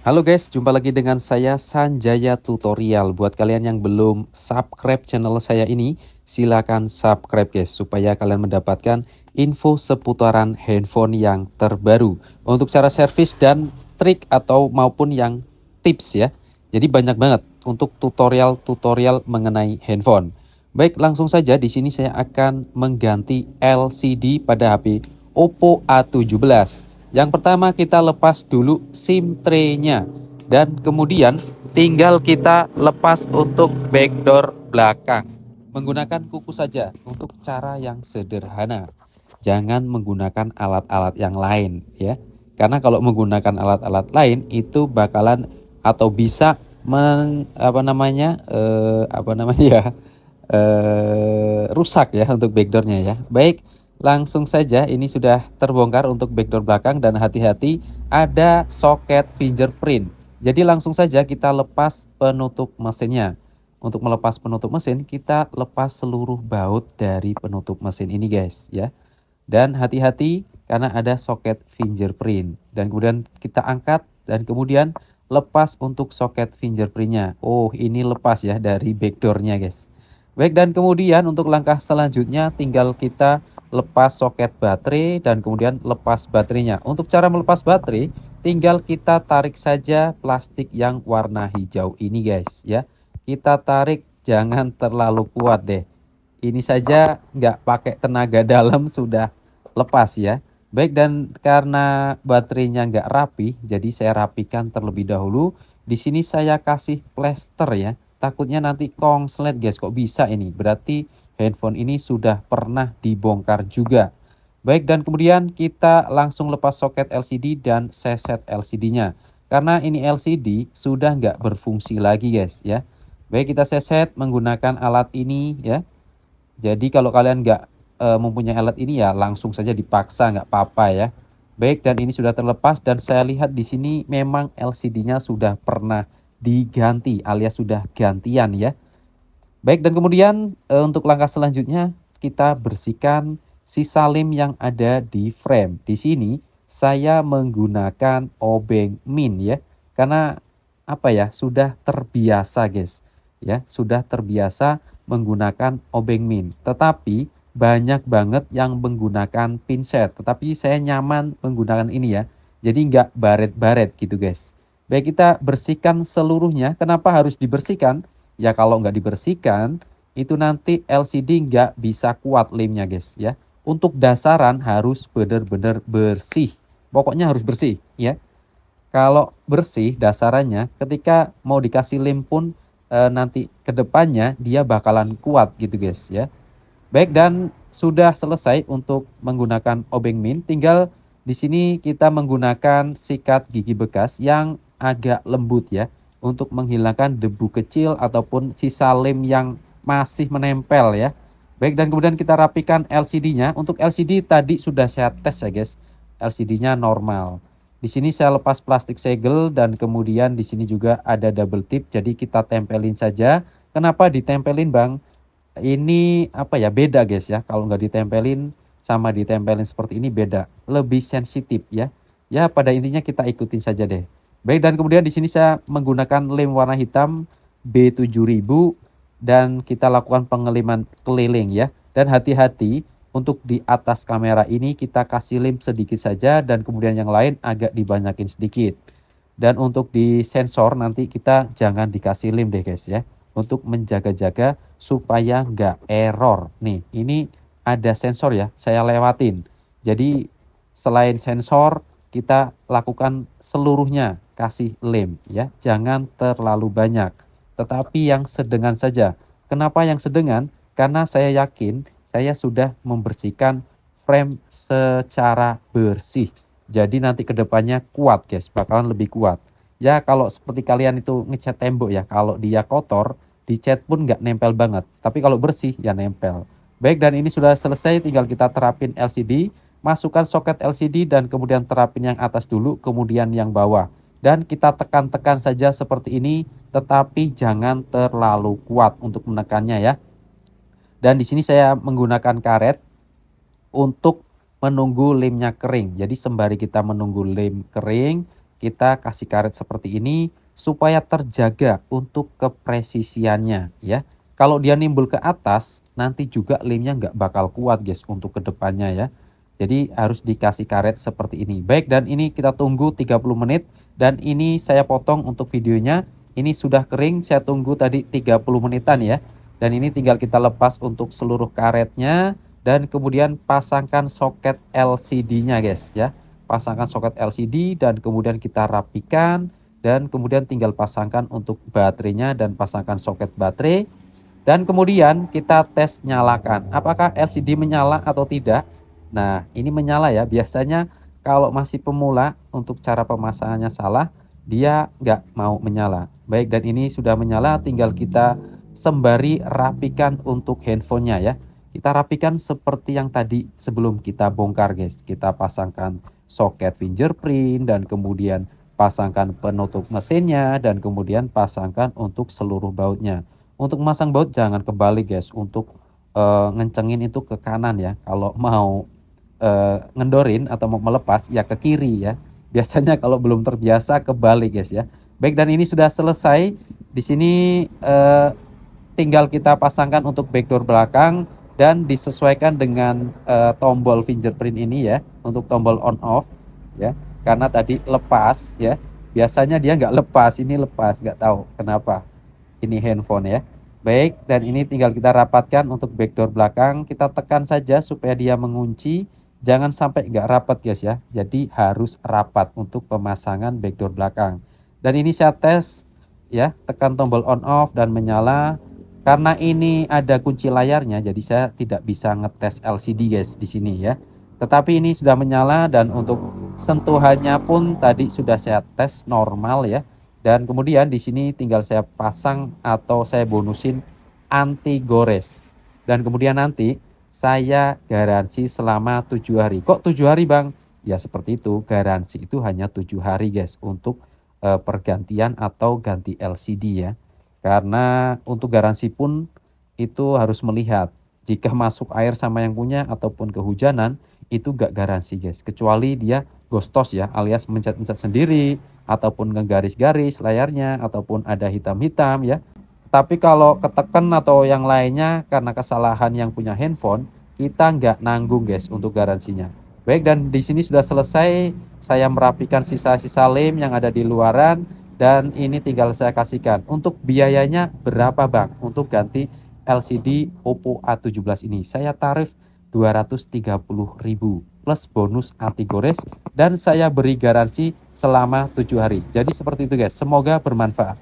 Halo guys, jumpa lagi dengan saya Sanjaya Tutorial. Buat kalian yang belum subscribe channel saya ini, silakan subscribe guys supaya kalian mendapatkan info seputaran handphone yang terbaru. Untuk cara servis dan trik atau maupun yang tips ya. Jadi banyak banget untuk tutorial-tutorial mengenai handphone. Baik, langsung saja di sini saya akan mengganti LCD pada HP Oppo A17. Yang pertama kita lepas dulu SIM tray-nya dan kemudian tinggal kita lepas untuk backdoor belakang. Menggunakan kuku saja untuk cara yang sederhana. Jangan menggunakan alat-alat yang lain ya. Karena kalau menggunakan alat-alat lain itu bakalan atau bisa rusak ya untuk backdoornya ya. Baik, langsung saja ini sudah terbongkar untuk backdoor belakang dan hati-hati ada soket fingerprint. Jadi langsung saja kita lepas penutup mesinnya. Untuk melepas penutup mesin, kita lepas seluruh baut dari penutup mesin ini guys ya. Dan hati-hati karena ada soket fingerprint. Dan kemudian kita angkat dan kemudian lepas untuk soket fingerprintnya. Oh, ini lepas ya dari backdoornya guys. Baik, dan kemudian untuk langkah selanjutnya tinggal kita lepas soket baterai dan kemudian lepas baterainya. Untuk cara melepas baterai, tinggal kita tarik saja plastik yang warna hijau ini guys ya. Kita tarik jangan terlalu kuat deh. Ini saja nggak pakai tenaga dalam sudah lepas ya. Baik, dan karena baterainya nggak rapi, jadi saya rapikan terlebih dahulu. Di sini saya kasih plester ya. Takutnya nanti konslet guys, kok bisa ini? Berarti handphone ini sudah pernah dibongkar juga. Baik, dan kemudian kita langsung lepas soket LCD dan seset LCD-nya. Karena ini LCD sudah nggak berfungsi lagi guys ya. Baik, kita seset menggunakan alat ini ya. Jadi kalau kalian nggak mempunyai alat ini ya langsung saja dipaksa nggak apa-apa ya. Baik, dan ini sudah terlepas dan saya lihat di sini memang LCD-nya sudah pernah diganti alias sudah gantian ya. Baik, dan kemudian untuk langkah selanjutnya kita bersihkan sisa lem yang ada di frame. Di sini saya menggunakan obeng min ya. Karena apa ya? Sudah terbiasa guys. Ya, sudah terbiasa menggunakan obeng min. Tetapi banyak banget yang menggunakan pinset. Tetapi saya nyaman menggunakan ini ya. Jadi nggak baret-baret gitu guys. Baik, kita bersihkan seluruhnya. Kenapa harus dibersihkan? Ya kalau nggak dibersihkan, itu nanti LCD nggak bisa kuat lemnya guys ya. Untuk dasaran harus benar-benar bersih. Pokoknya harus bersih ya. Kalau bersih dasarannya, ketika mau dikasih lem pun nanti ke depannya dia bakalan kuat gitu guys ya. Baik, dan sudah selesai untuk menggunakan obeng min. Tinggal di sini kita menggunakan sikat gigi bekas yang agak lembut ya. Untuk menghilangkan debu kecil ataupun sisa lem yang masih menempel ya. Baik, dan kemudian kita rapikan LCD-nya. Untuk LCD tadi sudah saya tes ya guys. LCD-nya normal. Di sini saya lepas plastik segel dan kemudian di sini juga ada double tip. Jadi kita tempelin saja. Kenapa ditempelin bang? Ini apa ya, beda guys ya. Kalau nggak ditempelin sama ditempelin seperti ini beda. Lebih sensitif ya. Ya pada intinya kita ikutin saja deh. Baik, dan kemudian di sini saya menggunakan lem warna hitam B7000 dan kita lakukan pengeliman keliling ya. Dan hati-hati untuk di atas kamera ini kita kasih lem sedikit saja dan kemudian yang lain agak dibanyakin sedikit. Dan untuk di sensor nanti kita jangan dikasih lem deh guys ya. Untuk menjaga-jaga supaya nggak error. Nih, ini ada sensor ya, saya lewatin. Jadi selain sensor, kita lakukan seluruhnya, kasih lem ya. Jangan terlalu banyak, tetapi yang sedengan saja. Kenapa yang sedengan? Karena saya yakin saya sudah membersihkan frame secara bersih. Jadi nanti kedepannya kuat guys, bakalan lebih kuat. Ya kalau seperti kalian itu ngecat tembok ya, kalau dia kotor, dicat pun nggak nempel banget. Tapi kalau bersih ya nempel. Baik, dan ini sudah selesai, tinggal kita terapin LCD. Masukkan soket LCD dan kemudian terapin yang atas dulu, kemudian yang bawah. Dan kita tekan-tekan saja seperti ini, tetapi jangan terlalu kuat untuk menekannya ya. Dan di sini saya menggunakan karet untuk menunggu lemnya kering. Jadi sembari kita menunggu lem kering, kita kasih karet seperti ini supaya terjaga untuk kepresisiannya ya. Kalau dia nimbul ke atas, nanti juga lemnya nggak bakal kuat guys untuk kedepannya ya. Jadi harus dikasih karet seperti ini. Baik, dan ini kita tunggu 30 menit. Dan ini saya potong untuk videonya. Ini sudah kering, saya tunggu tadi 30 menitan ya. Dan ini tinggal kita lepas untuk seluruh karetnya. Dan kemudian pasangkan soket LCD-nya guys ya. Pasangkan soket LCD dan kemudian kita rapikan, dan kemudian tinggal pasangkan untuk baterainya dan pasangkan soket baterai, dan kemudian kita tes nyalakan apakah LCD menyala atau tidak. Nah, ini menyala ya. Biasanya kalau masih pemula untuk cara pemasangannya salah, dia nggak mau menyala. Baik, dan ini sudah menyala, tinggal kita sembari rapikan untuk handphonenya ya. Kita rapikan seperti yang tadi sebelum kita bongkar guys. Kita pasangkan soket fingerprint dan kemudian pasangkan penutup mesinnya dan kemudian pasangkan untuk seluruh bautnya. Untuk memasang baut jangan kebalik guys. Untuk ngencengin itu ke kanan ya. Kalau mau ngendorin atau mau melepas ya ke kiri ya. Biasanya kalau belum terbiasa kebalik guys ya. Baik, dan ini sudah selesai. Di sini tinggal kita pasangkan untuk backdoor belakang dan disesuaikan dengan tombol fingerprint ini ya, untuk tombol on off ya, karena tadi lepas ya. Biasanya dia nggak lepas, ini lepas, nggak tahu kenapa. Ini handphone ya. Baik, dan ini tinggal kita rapatkan untuk backdoor belakang. Kita tekan saja supaya dia mengunci. Jangan sampai nggak rapat guys ya. Jadi harus rapat untuk pemasangan backdoor belakang. Dan ini saya tes ya, tekan tombol on off dan menyala. Karena ini ada kunci layarnya, jadi saya tidak bisa ngetes LCD guys di sini ya. Tetapi ini sudah menyala, dan untuk sentuhannya pun tadi sudah saya tes normal ya. Dan kemudian di sini tinggal saya pasang atau saya bonusin anti gores. Dan kemudian nanti saya garansi selama 7 hari. Kok 7 hari bang? Ya seperti itu, garansi itu hanya 7 hari guys untuk pergantian atau ganti LCD ya. Karena untuk garansi pun itu harus melihat jika masuk air sama yang punya ataupun kehujanan, itu gak garansi guys. Kecuali dia ghostos ya, alias mencet-mencet sendiri ataupun ngegaris-garis layarnya ataupun ada hitam-hitam ya. Tapi kalau ketekan atau yang lainnya karena kesalahan yang punya handphone, kita nggak nanggung guys untuk garansinya. Baik, dan di sini sudah selesai. Saya merapikan sisa-sisa lem yang ada di luaran. Dan ini tinggal saya kasihkan. Untuk biayanya berapa bang? Untuk ganti LCD Oppo A17 ini. Saya tarif 230.000 plus bonus anti gores. Dan saya beri garansi selama 7 hari. Jadi seperti itu guys. Semoga bermanfaat.